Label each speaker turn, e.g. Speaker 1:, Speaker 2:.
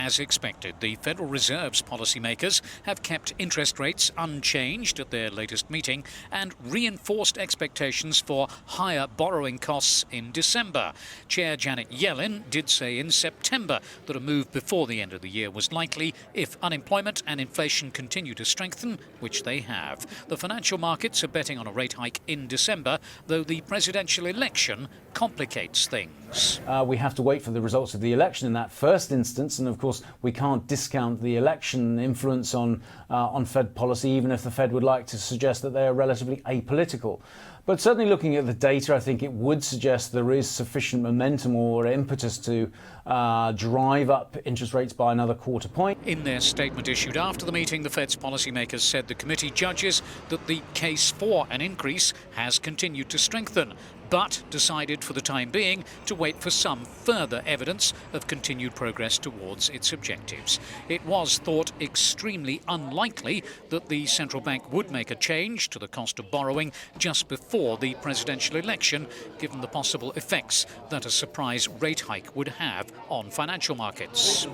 Speaker 1: As expected, the Federal Reserve's policymakers have kept interest rates unchanged at their latest meeting and reinforced expectations for higher borrowing costs in December. Chair Janet Yellen did say in September that a move before the end of the year was likely if unemployment and inflation continue to strengthen, which they have. The financial markets are betting on a rate hike in December, though the presidential election complicates things.
Speaker 2: We have to wait for the results of the election in that first instance, and of course we can't discount the election influence on Fed policy, even if the Fed would like to suggest that they are relatively apolitical. But certainly looking at the data, I think it would suggest there is sufficient momentum or impetus to drive up interest rates by another quarter point.
Speaker 1: In their statement issued after the meeting, the Fed's policymakers said the committee judges that the case for an increase has continued to strengthen, but decided for the time being to wait for some further evidence of continued progress towards its objectives. It was thought extremely unlikely that the central bank would make a change to the cost of borrowing just before the presidential election, given the possible effects that a surprise rate hike would have on financial markets.